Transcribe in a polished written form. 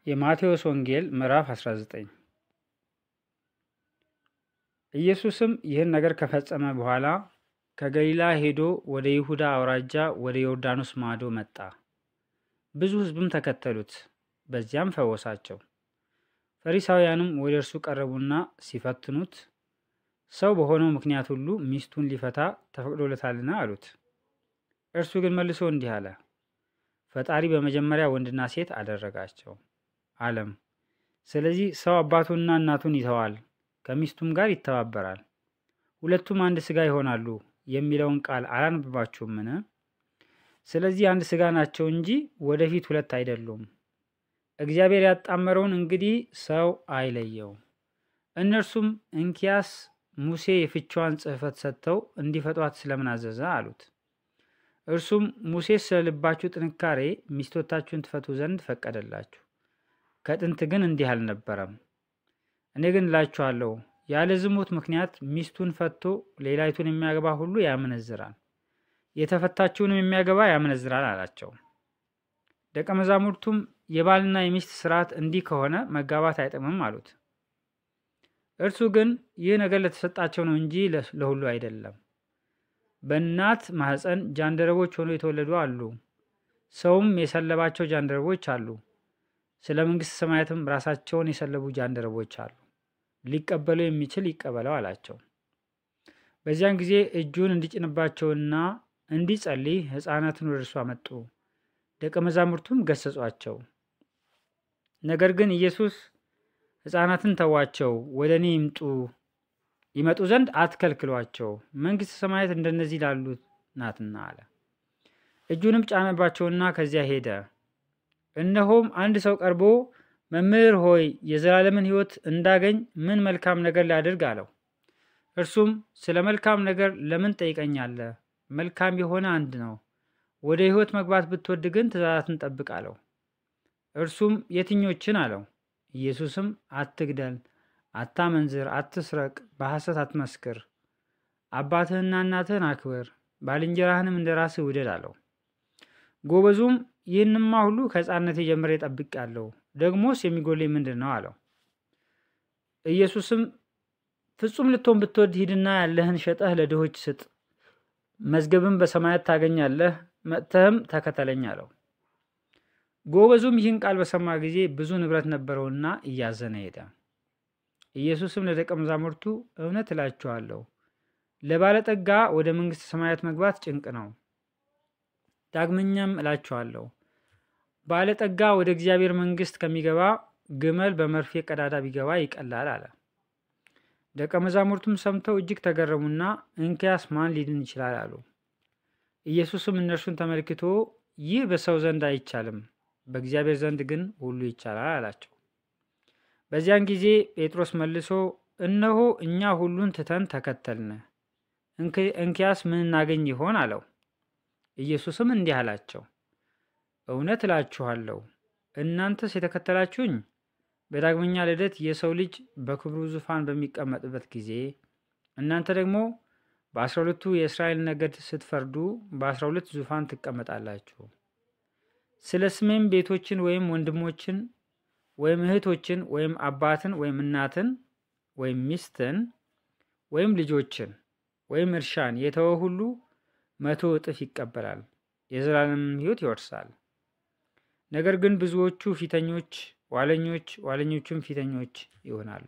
የማቴዎስ ወንጌል ምዕራፍ 19። ኢየሱስም ይህን ነገር ከፈጸመ በኋላ ከገሊላ ሄዶ ወደ ይሁዳ አውራጃ ወደ ዮርዳኖስ ማዶ መጣ። ብዙ ሕዝብም ተከተሉት፣ በዚያም ፈወሳቸው። ፈሪሳውያንም ወደ እርሱ ቀረቡና ሲፈትኑት፣ ሰው በሆነው ምክንያት ሁሉ ሚስቱን ሊፈታ ተፈቅዶለታልና አሉት። እርሱ ግን መልሶ እንዲህ አለ፣ ፈጣሪ በመጀመሪያ ወንድና ሴት አደረጋቸው አለም። ስለዚህ ሰው አባቱንና እናቱን ይተዋል፣ ከሚስቱም ጋር ይተባበራል፣ ሁለቱም አንድ ሥጋ ይሆናሉ የሚለውን ቃል አላነበባችሁምን? ስለዚህ አንድ ሥጋ ናቸው እንጂ ወደፊት ሁለት አይደሉም። እግዚአብሔር ያጣመረውን እንግዲህ ሰው አይለየው። እነርሱም እንኪያስ ሙሴ የፍችዋን ጽሕፈት ሰጥተው እንዲፈቷት ስለምን አዘዘ አሉት። እርሱም ሙሴ ስለ ልባችሁ ጥንካሬ ሚስቶቻችሁን ትፈቱ ዘንድ ፈቀደላችሁ፣ ከጥንት ግን እንዲህ አልነበረም። እኔ ግን እላችኋለሁ ያለ ዝሙት ምክንያት ሚስቱን ፈቶ ሌላይቱን የሚያገባ ሁሉ ያመነዝራል፣ የተፈታችውንም የሚያገባ ያመነዝራል አላቸው። ደቀ መዛሙርቱም የባልና የሚስት ሥርዓት እንዲህ ከሆነ መጋባት አይጥምም አሉት። እርሱ ግን ይህ ነገር ለተሰጣቸው ነው እንጂ ለሁሉ አይደለም። በእናት ማኅፀን ጃንደረቦች ሆነው የተወለዱ አሉ፣ ሰውም የሰለባቸው ጃንደረቦች አሉ። ስለ መንግሥተ ሰማያትም ራሳቸውን የሰለቡ ጃንደረቦች አሉ። ሊቀበለው የሚችል ይቀበለው አላቸው። በዚያን ጊዜ እጁን እንዲጭንባቸውና እንዲጸልይ ሕፃናትን ወደ እርሱ አመጡ። ደቀ መዛሙርቱም ገሰጿቸው። ነገር ግን ኢየሱስ ሕፃናትን ተዋቸው፣ ወደ እኔ ይመጡ ዘንድ አትከልክሏቸው፣ መንግሥተ ሰማያት እንደነዚህ ላሉት ናትና አለ። እጁንም ጫነባቸውና ከዚያ ሄደ። እነሆም አንድ ሰው ቀርቦ መምህር ሆይ የዘላለምን ሕይወት እንዳገኝ ምን መልካም ነገር ላድርግ አለው። እርሱም ስለ መልካም ነገር ለምን ጠይቀኛለህ? መልካም የሆነ አንድ ነው። ወደ ሕይወት መግባት ብትወድ ግን ትእዛዛትን ጠብቅ አለው። እርሱም የትኞችን አለው። ኢየሱስም አትግደል፣ አታመንዝር፣ አትስረቅ፣ በሐሰት አትመስክር፣ አባትህና እናትህን አክብር፣ ባልንጀራህንም እንደ ራስህ ውደድ አለው። ጎበዙም ይህንማ ሁሉ ከሕፃንነቴ ጀምሬ ጠብቄአለሁ፣ ደግሞስ የሚጎለኝ ምንድን ነው አለው። ኢየሱስም ፍጹም ልትሆን ብትወድ ሂድና ያለህን ሸጠህ ለድሆች ስጥ፣ መዝገብም በሰማያት ታገኛለህ፣ መጥተህም ተከተለኝ አለው። ጎበዙም ይህን ቃል በሰማ ጊዜ ብዙ ንብረት ነበረውና እያዘነ ሄደ። ኢየሱስም ለደቀ መዛሙርቱ እውነት እላችኋለሁ ለባለጠጋ ወደ መንግሥተ ሰማያት መግባት ጭንቅ ነው። ዳግመኛም እላችኋለሁ ባለጠጋ ወደ እግዚአብሔር መንግሥት ከሚገባ ግመል በመርፌ ቀዳዳ ቢገባ ይቀላል አለ። ደቀ መዛሙርቱም ሰምተው እጅግ ተገረሙና እንኪያስ ማን ሊድን ይችላል አሉ። ኢየሱስም እነርሱን ተመልክቶ ይህ በሰው ዘንድ አይቻልም፣ በእግዚአብሔር ዘንድ ግን ሁሉ ይቻላል አላቸው። በዚያን ጊዜ ጴጥሮስ መልሶ እነሆ እኛ ሁሉን ትተን ተከተልን፣ እንኪያስ ምን እናገኝ ይሆን አለው። ኢየሱስም እንዲህ አላቸው፣ እውነት እላችኋለሁ እናንተስ የተከተላችሁኝ በዳግመኛ ልደት የሰው ልጅ በክብሩ ዙፋን በሚቀመጥበት ጊዜ እናንተ ደግሞ በ12ቱ የእስራኤል ነገድ ስትፈርዱ በ12 ዙፋን ትቀመጣላችሁ። ስለ ስሜም ቤቶችን ወይም ወንድሞችን ወይም እህቶችን ወይም አባትን ወይም እናትን ወይም ሚስትን ወይም ልጆችን ወይም እርሻን የተወ ሁሉ 100 እጥፍ ይቀበላል፣ የዘላለምን ሕይወት ይወርሳል። ነገር ግን ብዙዎቹ ፊተኞች ኋለኞች፣ ኋለኞቹም ፊተኞች ይሆናሉ።